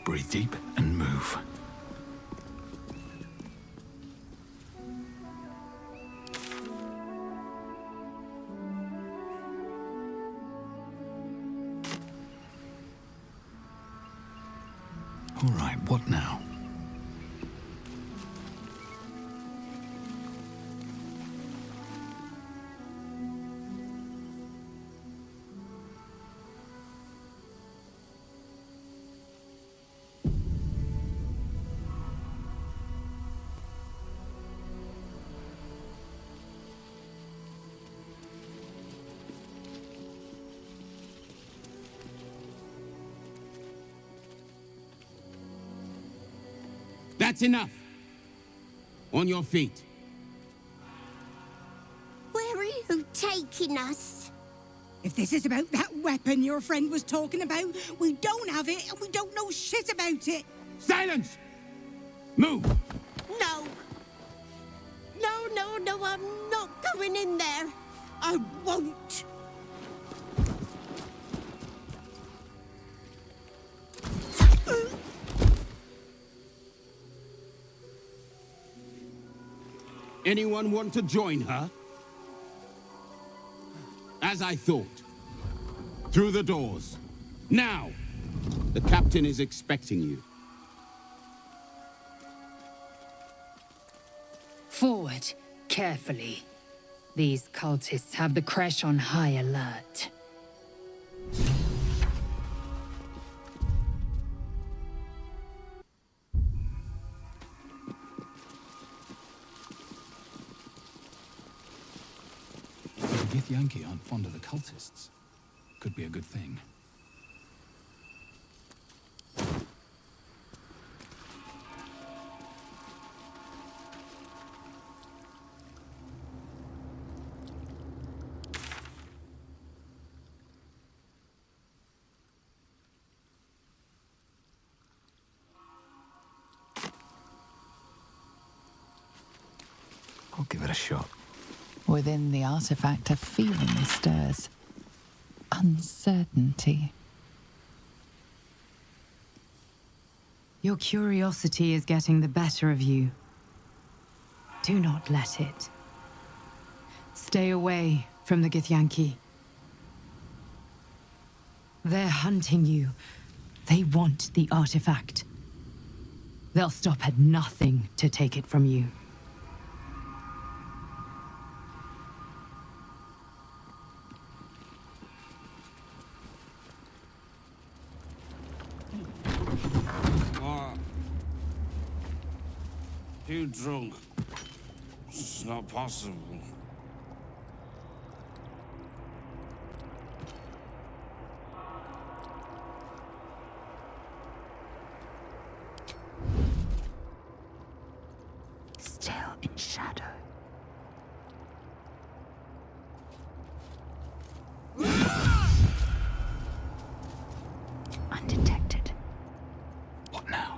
Breathe deep and move. All right, what now? That's enough. On your feet. Where are you taking us? If this is about that weapon your friend was talking about, we don't have it and we don't know shit about it. Silence! Move! No. No, I'm not going in there. I won't. Anyone want to join her? As I thought. Through the doors. Now! The captain is expecting you. Forward, carefully. These cultists have the crash on high alert. The Githyanki aren't fond of the cultists. Could be a good thing. I'll give it a shot. Within the artifact, a feeling stirs. Uncertainty. Your curiosity is getting the better of you. Do not let it. Stay away from the Githyanki. They're hunting you. They want the artifact. They'll stop at nothing to take it from you. Too drunk. It's not possible. Still in shadow. Undetected. What now?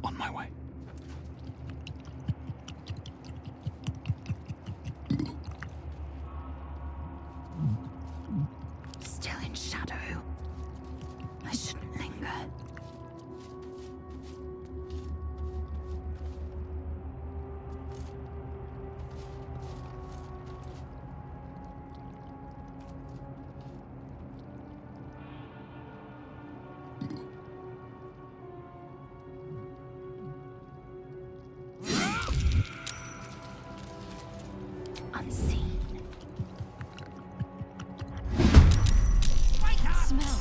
On my way. Still in shadow. I shouldn't linger. Unseen. Smell.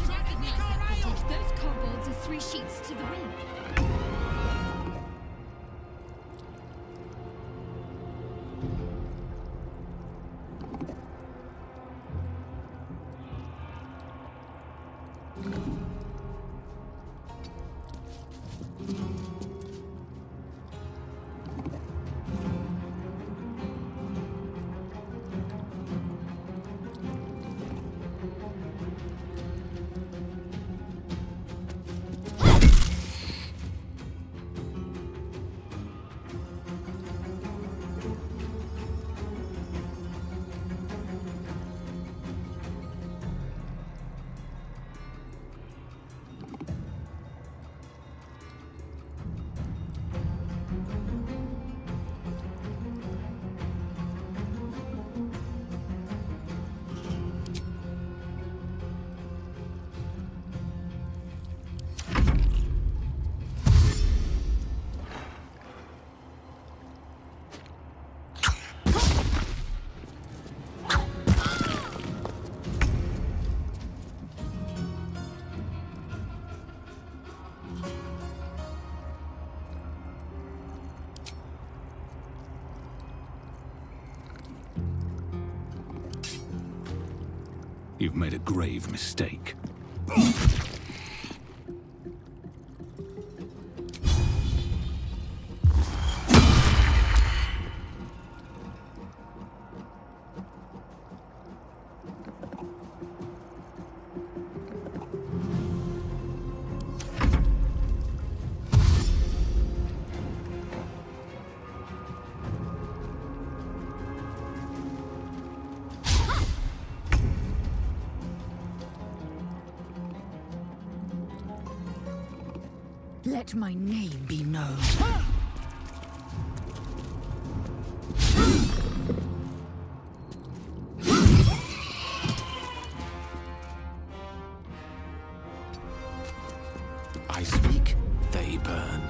Recognize that footage. Those kobolds are 3 sheets to the wind. You've made a grave mistake. Let my name be known. I speak, they burn.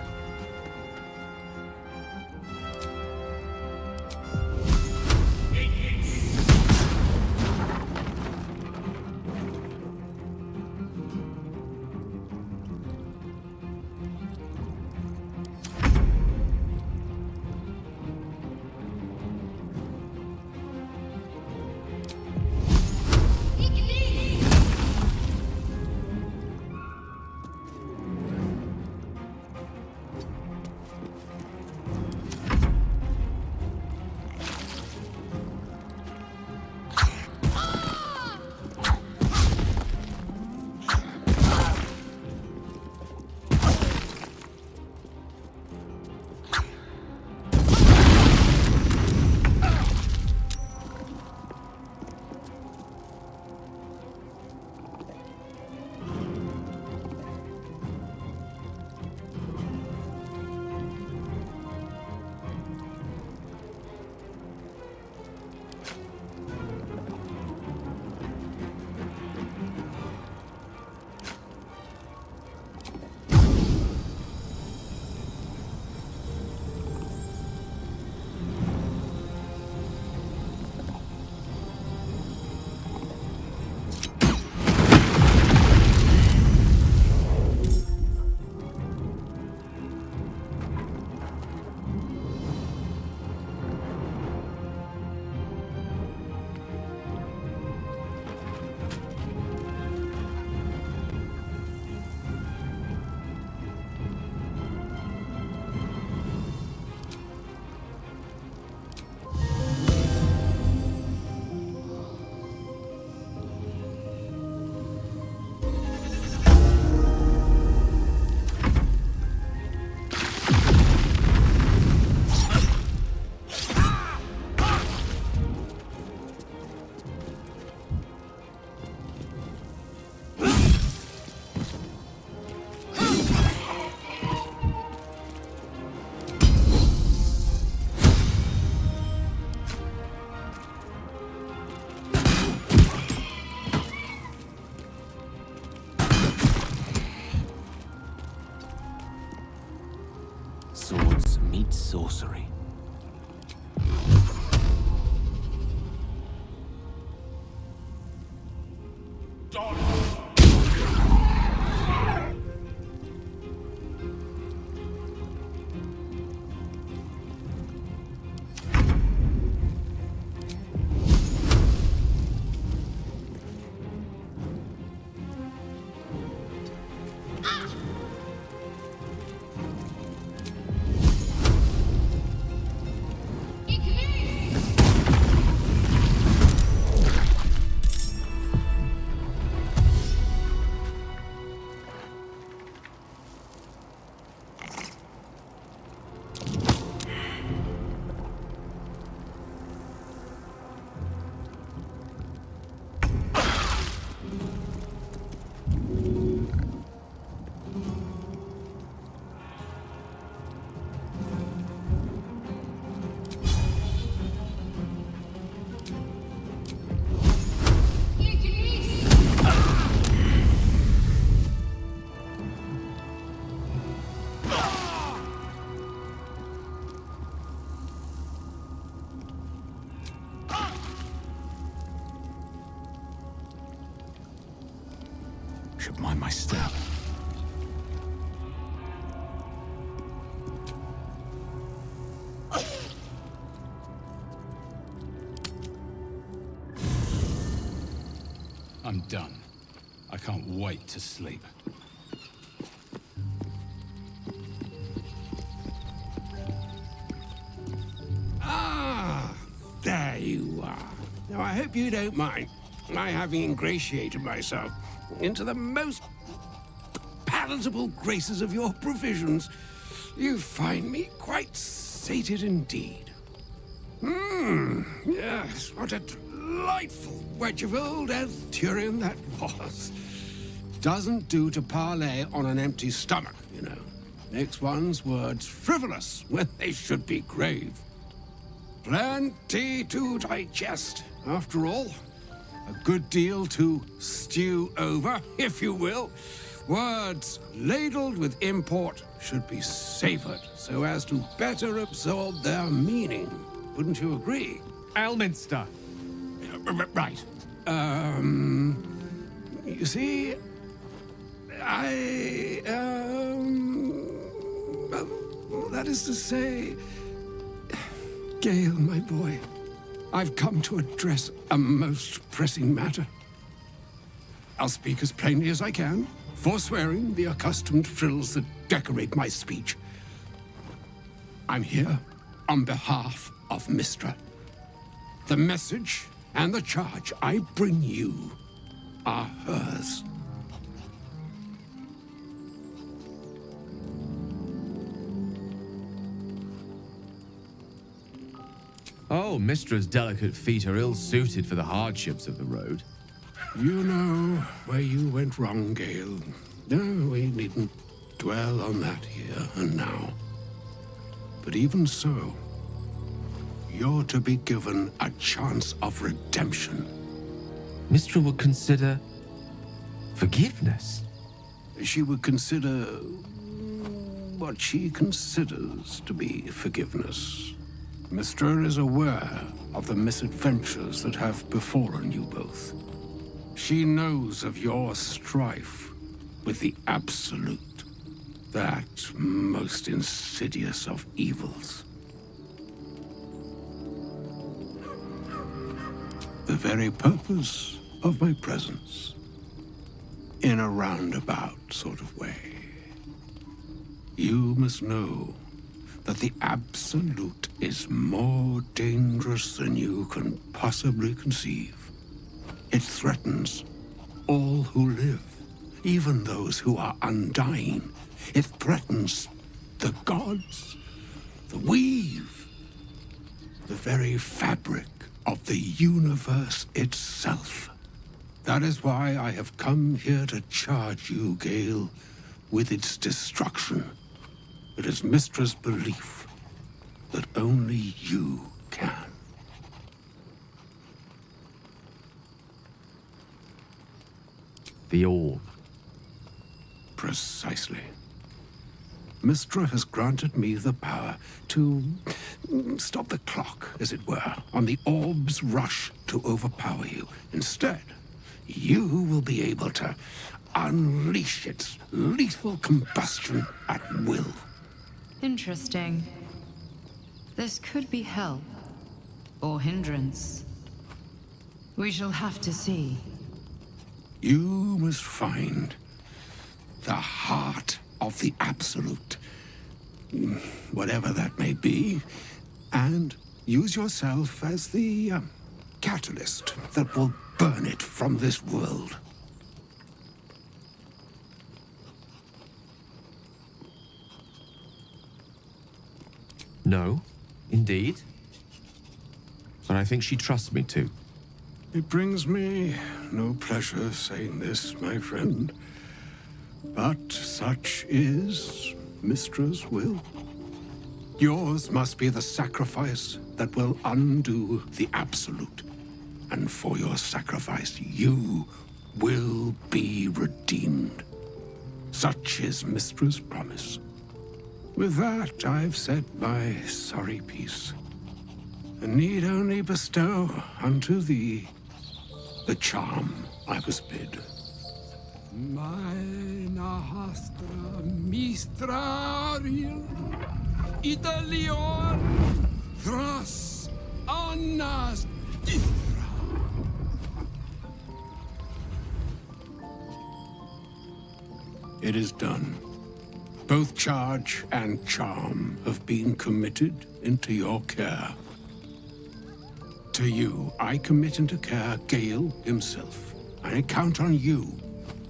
Swords meet sorcery. Should mind my step. I'm done. I can't wait to sleep. Ah, there you are. Now, I hope you don't mind my having ingratiated myself into the most palatable graces of your provisions. You find me quite sated indeed. Yes, what a delightful wedge of old Elthurian that was. Doesn't do to parley on an empty stomach, you know. Makes one's words frivolous when they should be grave. Plenty to digest, after all. A good deal to stew over, if you will. Words ladled with import should be savored so as to better absorb their meaning. Wouldn't you agree? Elminster. Right. You see, well, that is to say, Gale, my boy, I've come to address a most pressing matter. I'll speak as plainly as I can, forswearing the accustomed frills that decorate my speech. I'm here on behalf of Mystra. The message and the charge I bring you are hers. Oh, Mistra's delicate feet are ill-suited for the hardships of the road. You know where you went wrong, Gale. No, we needn't dwell on that here and now. But even so, you're to be given a chance of redemption. Mistra would consider forgiveness. She would consider what she considers to be forgiveness. Mystra is aware of the misadventures that have befallen you both. She knows of your strife with the Absolute, that most insidious of evils. The very purpose of my presence, in a roundabout sort of way. You must know that the Absolute is more dangerous than you can possibly conceive. It threatens all who live, even those who are undying. It threatens the gods, the weave, the very fabric of the universe itself. That is why I have come here to charge you, Gale, with its destruction. It is Mistra's belief that only you can. The orb. Precisely. Mystra has granted me the power to stop the clock, as it were, on the orb's rush to overpower you. Instead, you will be able to unleash its lethal combustion at will. Interesting. This could be help or hindrance. We shall have to see. You must find the heart of the Absolute, whatever that may be, and use yourself as the catalyst that will burn it from this world. No, indeed. But I think she trusts me too. It brings me no pleasure saying this, my friend, but such is Mistra's will. Yours must be the sacrifice that will undo the Absolute, and for your sacrifice, you will be redeemed. Such is Mistra's promise. With that, I've said my sorry piece, and need only bestow unto thee the charm I was bid. Meine hastra mistrariel, Italion, thras annas diffra. It is done. Both charge and charm have been committed into your care. To you, I commit into care Gale himself. I count on you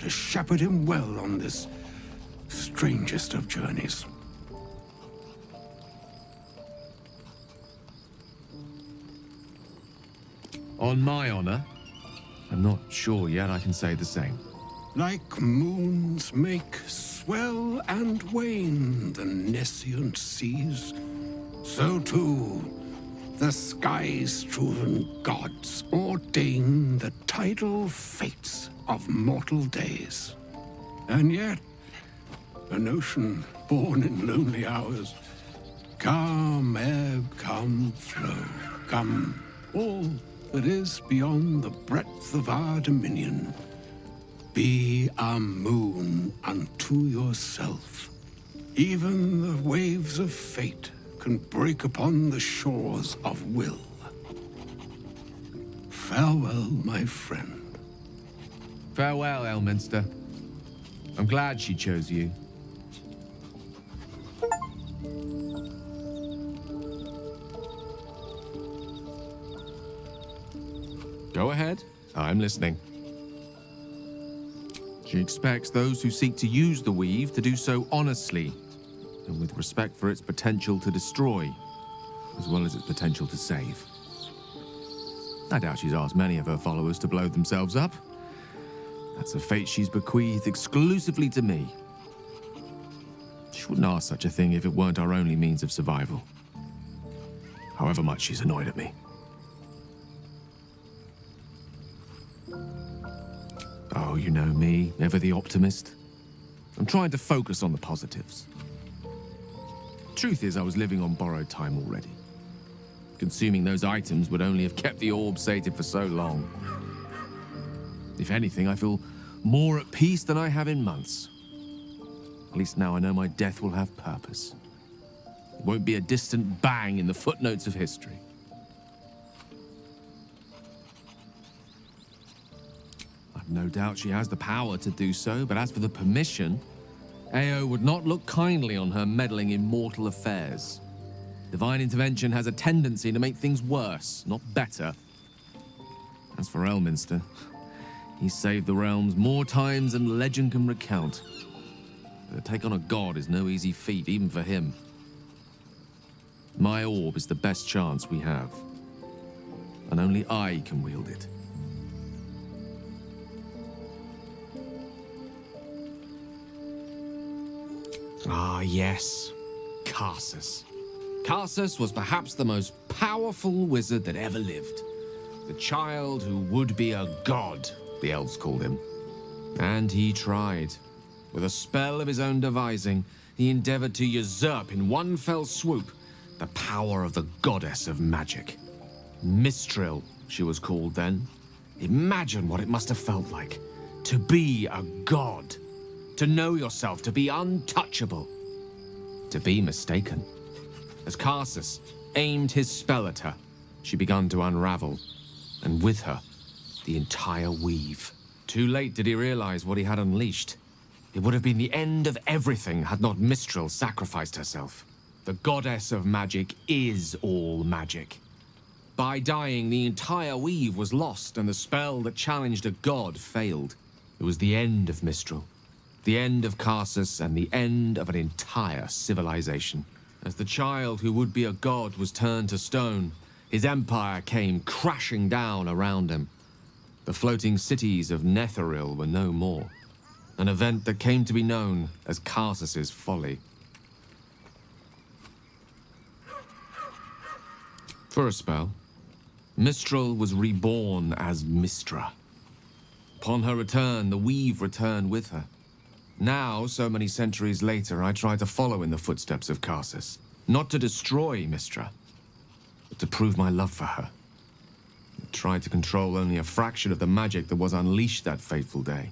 to shepherd him well on this strangest of journeys. On my honor, I'm not sure yet I can say the same. Like moons make swell and wane the nescient seas, so too the sky-strewn gods ordain the tidal fates of mortal days. And yet, an ocean born in lonely hours, come ebb, come flow, come all that is beyond the breadth of our dominion. Be a moon unto yourself. Even the waves of fate can break upon the shores of will. Farewell, my friend. Farewell, Elminster. I'm glad she chose you. Go ahead. I'm listening. She expects those who seek to use the weave to do so honestly and with respect for its potential to destroy, as well as its potential to save. I doubt she's asked many of her followers to blow themselves up. That's a fate she's bequeathed exclusively to me. She wouldn't ask such a thing if it weren't our only means of survival. However much she's annoyed at me. Oh, you know me, ever the optimist. I'm trying to focus on the positives. Truth is, I was living on borrowed time already. Consuming those items would only have kept the orb sated for so long. If anything, I feel more at peace than I have in months. At least now I know my death will have purpose. It won't be a distant bang in the footnotes of history. I've no doubt she has the power to do so, but as for the permission, Ao would not look kindly on her meddling in mortal affairs. Divine intervention has a tendency to make things worse, not better. As for Elminster, he saved the realms more times than legend can recount. But to take on a god is no easy feat, even for him. My orb is the best chance we have, and only I can wield it. Ah, yes. Karsus. Karsus was perhaps the most powerful wizard that ever lived. The child who would be a god, the elves called him. And he tried. With a spell of his own devising, he endeavored to usurp in one fell swoop the power of the goddess of magic. Mistral, she was called then. Imagine what it must have felt like to be a god. To know yourself, to be untouchable, to be mistaken. As Karsus aimed his spell at her, she began to unravel, and with her, the entire weave. Too late did he realize what he had unleashed. It would have been the end of everything had not Mistral sacrificed herself. The goddess of magic is all magic. By dying, the entire weave was lost, and the spell that challenged a god failed. It was the end of Mistral. The end of Karsus and the end of an entire civilization. As the child who would be a god was turned to stone, his empire came crashing down around him. The floating cities of Netheril were no more. An event that came to be known as Karsus's folly. For a spell, Mistral was reborn as Mistra. Upon her return, the weave returned with her. Now, so many centuries later, I try to follow in the footsteps of Karsus. Not to destroy Mistra, but to prove my love for her. I tried to control only a fraction of the magic that was unleashed that fateful day.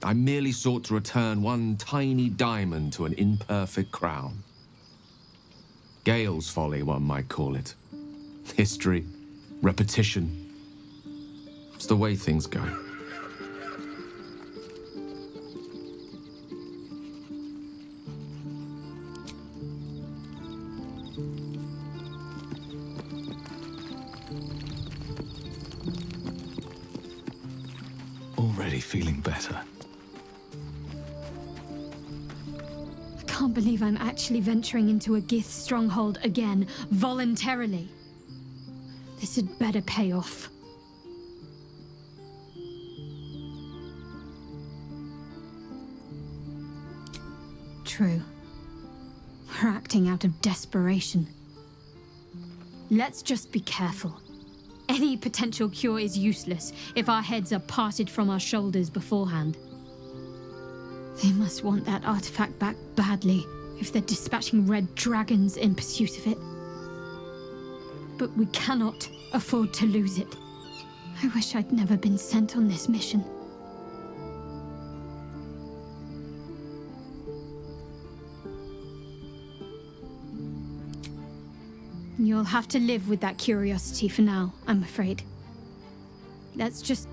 I merely sought to return one tiny diamond to an imperfect crown. Gale's folly, one might call it. History, repetition. It's the way things go. feeling better. I can't believe I'm actually venturing into a Gith stronghold again, voluntarily. This had better pay off. True. We're acting out of desperation. Let's just be careful. Any potential cure is useless if our heads are parted from our shoulders beforehand. They must want that artifact back badly if they're dispatching red dragons in pursuit of it. But we cannot afford to lose it. I wish I'd never been sent on this mission. You'll have to live with that curiosity for now, I'm afraid. Let's just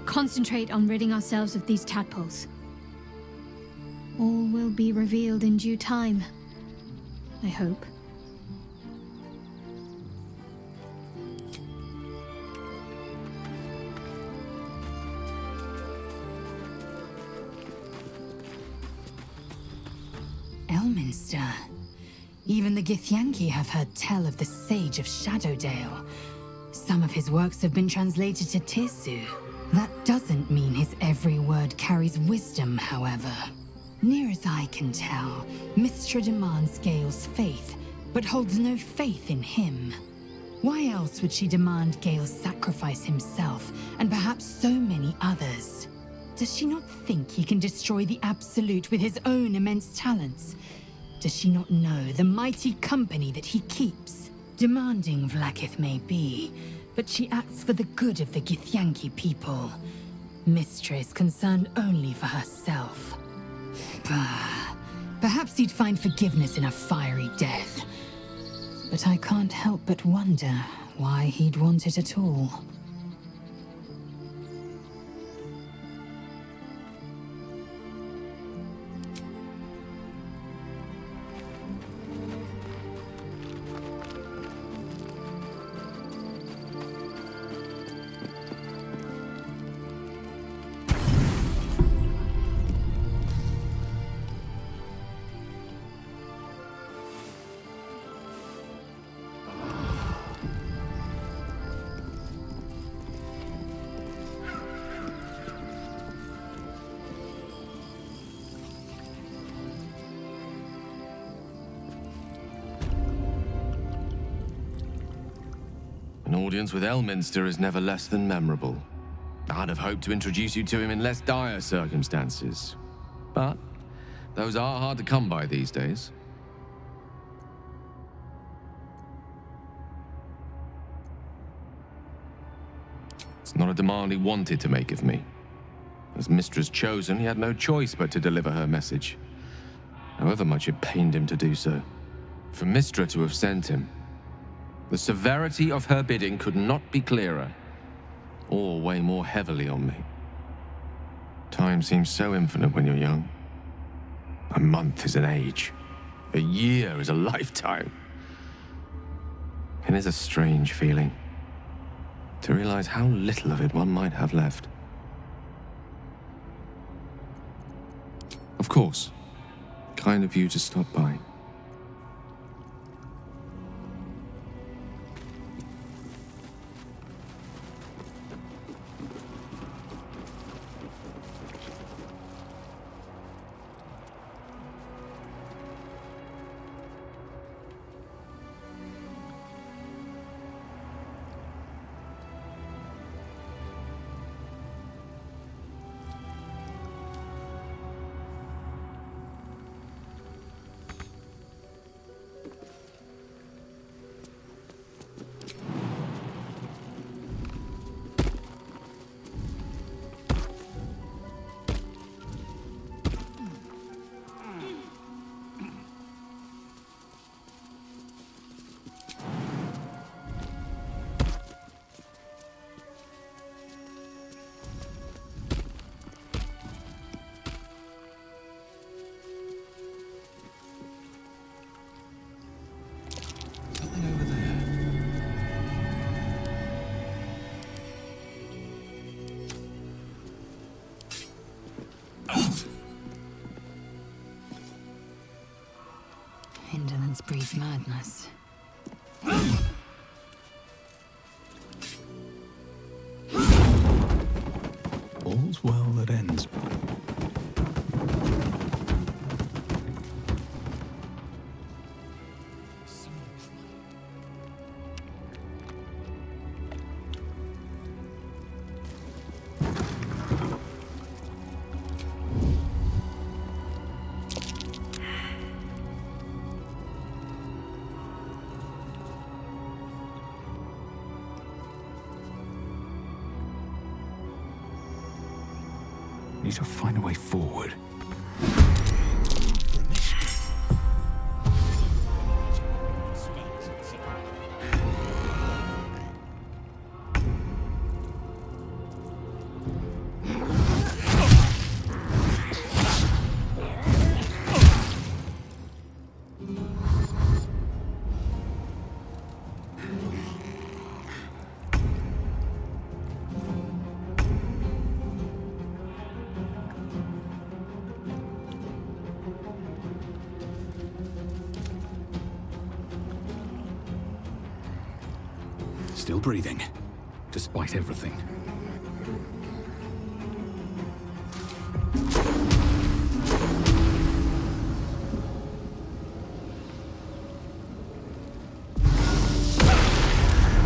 concentrate on ridding ourselves of these tadpoles. All will be revealed in due time, I hope. Elminster. Even the Githyanki have heard tell of the Sage of Shadowdale. Some of his works have been translated to Tirsu. That doesn't mean his every word carries wisdom, however. Near as I can tell, Mystra demands Gale's faith, but holds no faith in him. Why else would she demand Gale sacrifice himself, and perhaps so many others? Does she not think he can destroy the Absolute with his own immense talents? Does she not know the mighty company that he keeps? Demanding Vlaakith may be, but she acts for the good of the Githyanki people. Mystra is concerned only for herself. Perhaps he'd find forgiveness in a fiery death. But I can't help but wonder why he'd want it at all. An audience with Elminster is never less than memorable. I'd have hoped to introduce you to him in less dire circumstances. But those are hard to come by these days. It's not a demand he wanted to make of me. As Mistress chosen, he had no choice but to deliver her message, however much it pained him to do so. For Mystra to have sent him, the severity of her bidding could not be clearer, or weigh more heavily on me. Time seems so infinite when you're young. A month is an age. A year is a lifetime. It is a strange feeling to realize how little of it one might have left. Of course, kind of you to stop by. Indolence breeds madness. All's well that ends. Need to find a way forward. Still breathing, despite everything.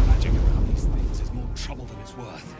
Magic around these things is more trouble than it's worth.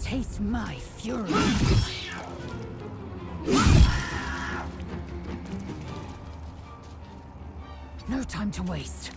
Taste my fury. No time to waste.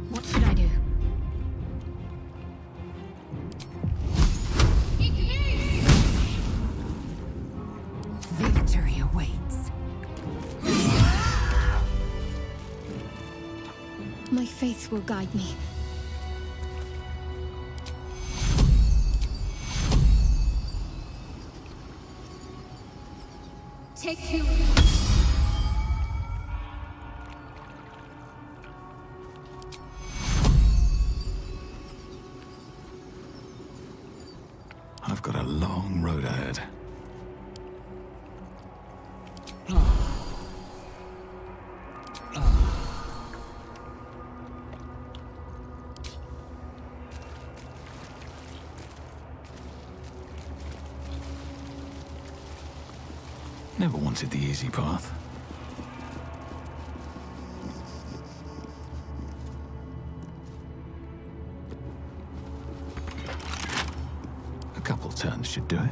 What should I do? Victory awaits. My faith will guide me. Take you. got a long road ahead. Never wanted the easy path. A couple turns should do it.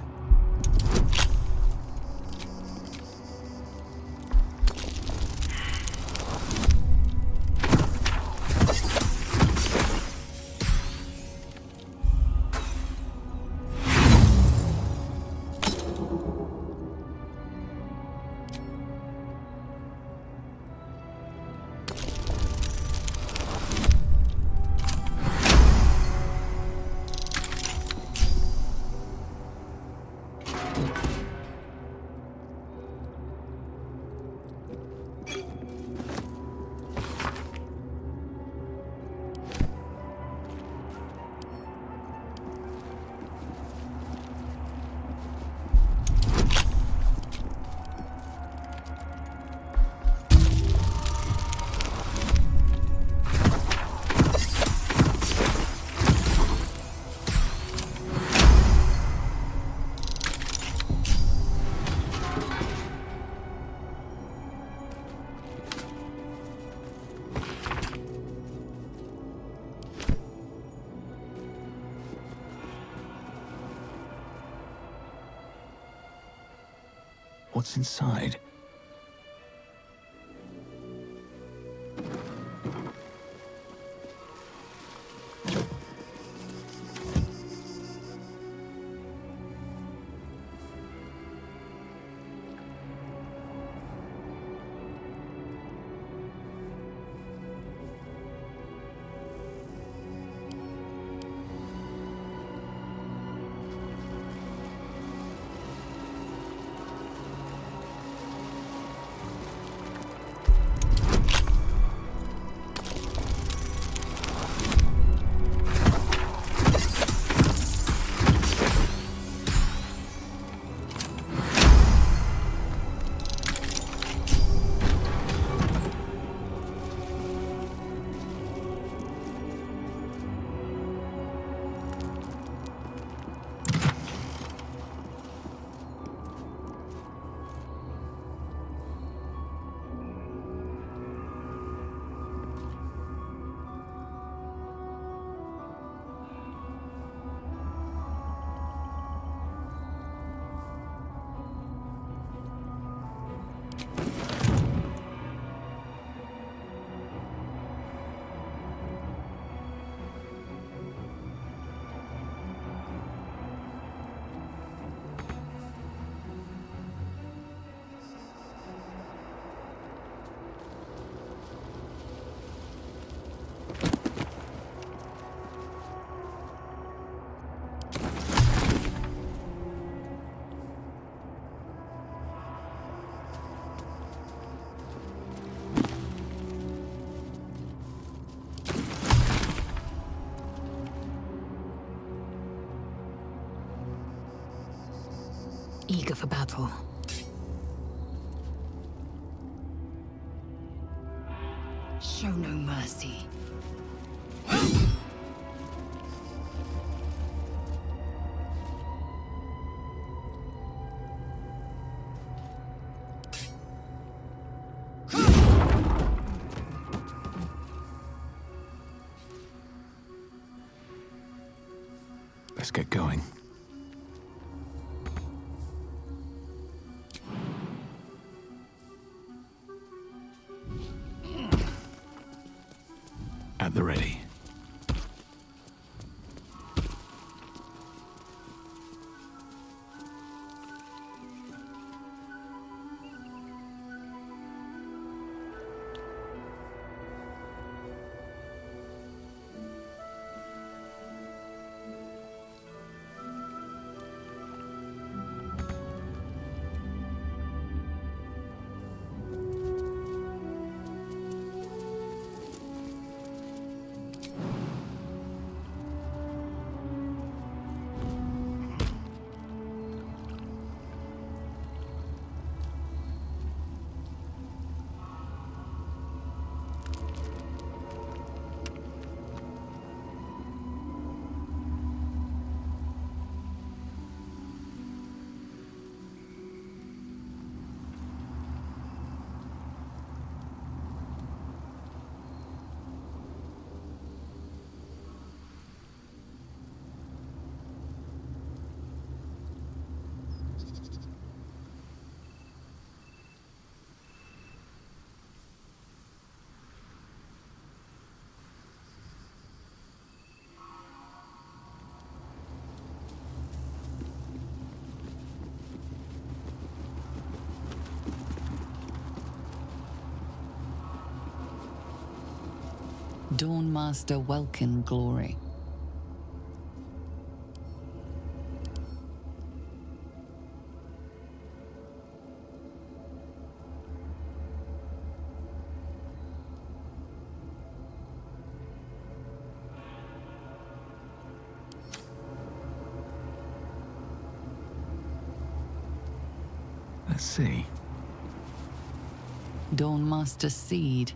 What's inside? Eager for battle. Show no mercy. Let's get going. At the ready. Dawnmaster Welkin glory. Let's see. Dawnmaster seed.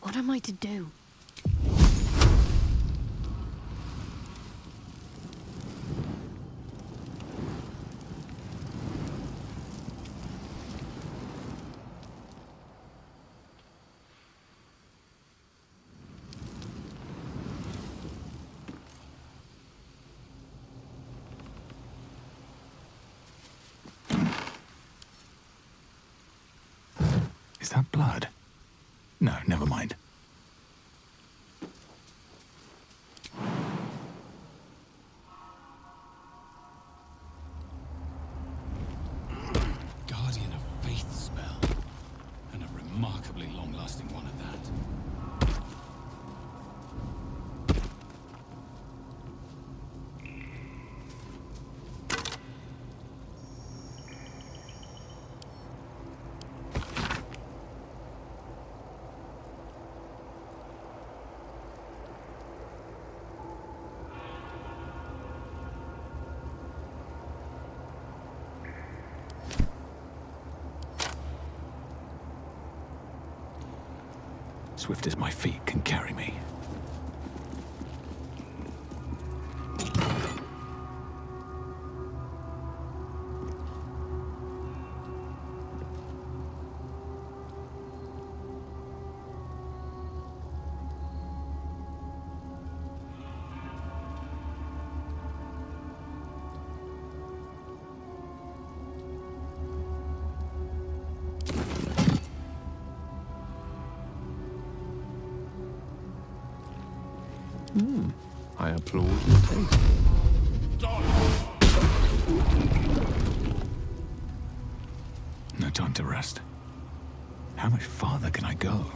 What am I to do? Is that blood? No, never mind. Guardian of Faith spell. And a remarkably long-lasting one at that. Swift as my feet can carry me. I applaud your taste. No time to rest. How much farther can I go?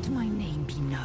let my name be known.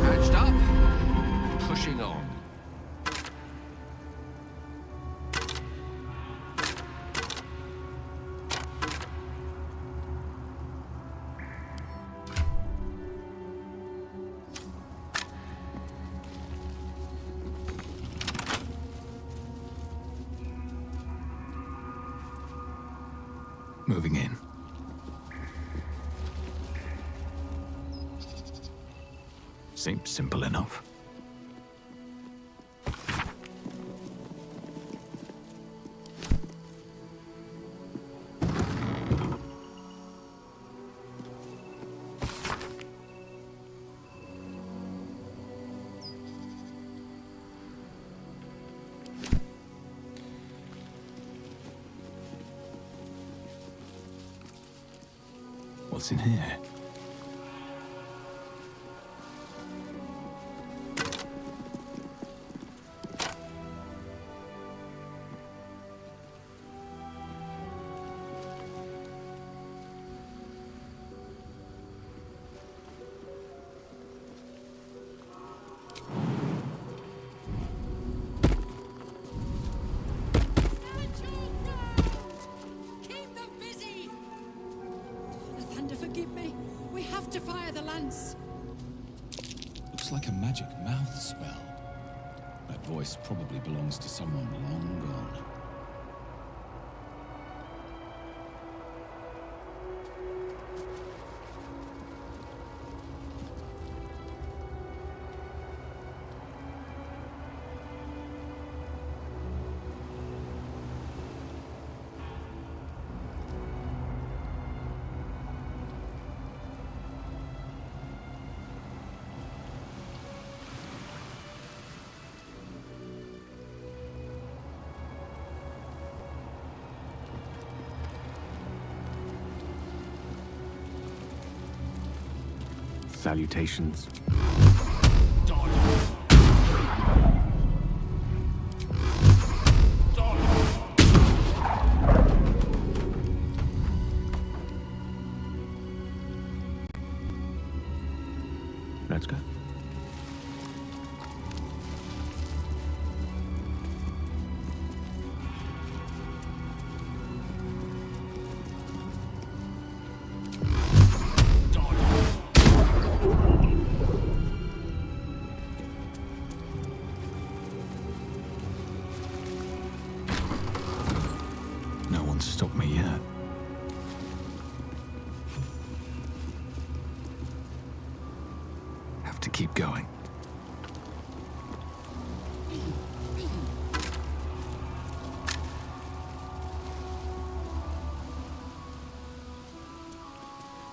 Patched up, pushing on. Moving in. Seems simple enough. What's in here? Looks like a magic mouth spell. That voice probably belongs to someone long gone. Salutations. Let's go. No one's stopped me yet. Have to keep going.